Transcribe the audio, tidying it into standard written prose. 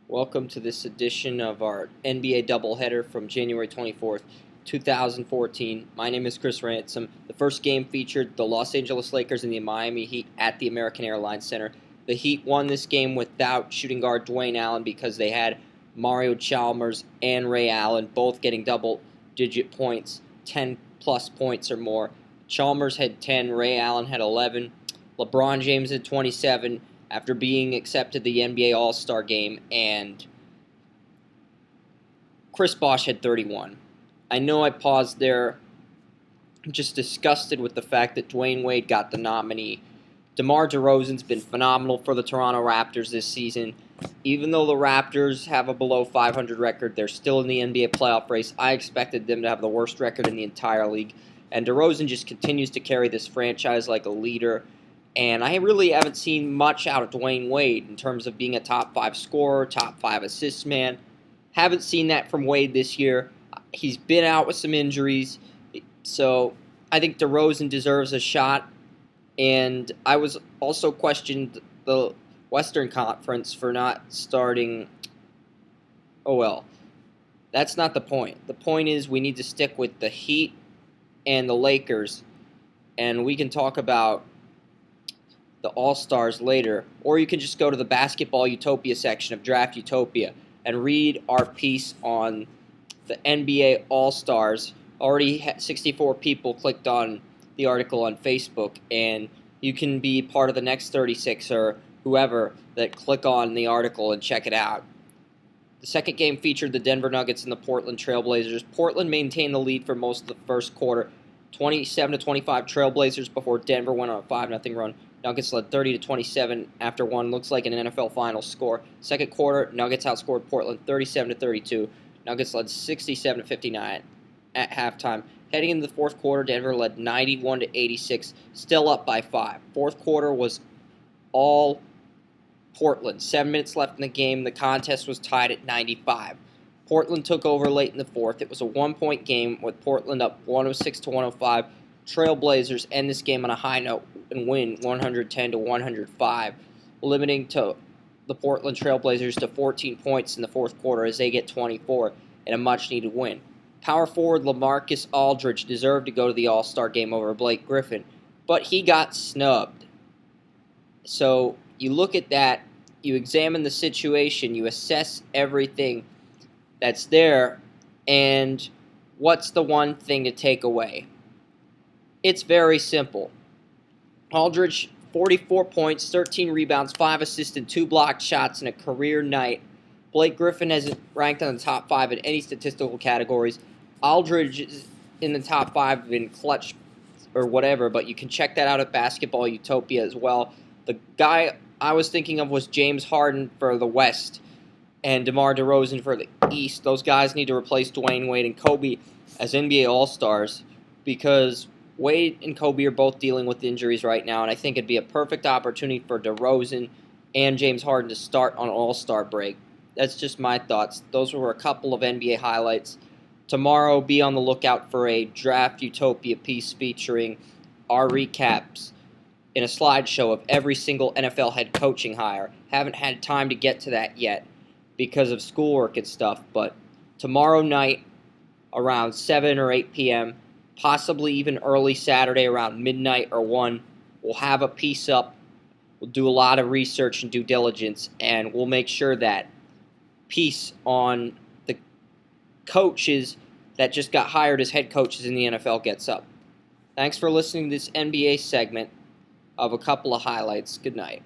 Welcome to this edition of our NBA doubleheader from January 24th, 2014. My name is Chris Ransom. The first game featured the Los Angeles Lakers and the Miami Heat at the American Airlines Center. The Heat won this game without shooting guard Dwayne Allen because they had Mario Chalmers and Ray Allen both getting double-digit points, 10-plus points or more. Chalmers had 10, Ray Allen had 11. LeBron James had 27 after being accepted the NBA All-Star game, and Chris Bosh had 31. I know I paused there. I'm just disgusted with the fact that Dwayne Wade got the nominee. DeMar DeRozan's been phenomenal for the Toronto Raptors this season. Even though the Raptors have a below 500 record, they're still in the NBA playoff race. I expected them to have the worst record in the entire league. And DeRozan just continues to carry this franchise like a leader. And I really haven't seen much out of Dwayne Wade in terms of being a top 5 scorer, top 5 assist man. Haven't seen that from Wade this year. He's been out with some injuries. So I think DeRozan deserves a shot. And I was also questioned the Western Conference for not starting. Oh, well, that's not the point. The point is we need to stick with the Heat and the Lakers. And we can talk about the All-Stars later, or you can just go to the Basketball Utopia section of Draft Utopia and read our piece on the NBA All-Stars. Already 64 people clicked on the article on Facebook, and you can be part of the next 36 or whoever that click on the article and check it out. The second game featured the Denver Nuggets and the Portland Trailblazers. Portland maintained the lead for most of the first quarter, 27-25 Trailblazers before Denver went on a 5-0 run. Nuggets led 30-27 after one looks like an NFL Finals score. Second quarter, Nuggets outscored Portland 37-32. Nuggets led 67-59 at halftime. Heading into the fourth quarter, Denver led 91-86, still up by 5. Fourth quarter was all Portland. 7 minutes left in the game. The contest was tied at 95. Portland took over late in the fourth. It was a one-point game with Portland up 106-105. Trailblazers end this game on a high note and win 110-105, limiting to the Portland Trailblazers to 14 points in the fourth quarter as they get 24 in a much-needed win. Power forward LaMarcus Aldridge deserved to go to the All-Star game over Blake Griffin, but he got snubbed. So you look at that, you examine the situation, you assess everything that's there, and what's the one thing to take away? It's very simple. Aldridge, 44 points, 13 rebounds, 5 assists, and 2 blocked shots in a career night. Blake Griffin hasn't ranked on the top 5 in any statistical categories. Aldridge is in the top 5 in clutch or whatever, but you can check that out at Basketball Utopia as well. The guy I was thinking of was James Harden for the West and DeMar DeRozan for the East. Those guys need to replace Dwayne Wade and Kobe as NBA All-Stars because Wade and Kobe are both dealing with injuries right now, and I think it'd be a perfect opportunity for DeRozan and James Harden to start on All-Star break. That's just my thoughts. Those were a couple of NBA highlights. Tomorrow, be on the lookout for a Draft Utopia piece featuring our recaps in a slideshow of every single NFL head coaching hire. Haven't had time to get to that yet because of schoolwork and stuff, but tomorrow night around 7 or 8 p.m., possibly even early Saturday around midnight or 1, we'll have a piece up. We'll do a lot of research and due diligence, and we'll make sure that piece on the coaches that just got hired as head coaches in the NFL gets up. Thanks for listening to this NBA segment of a couple of highlights. Good night.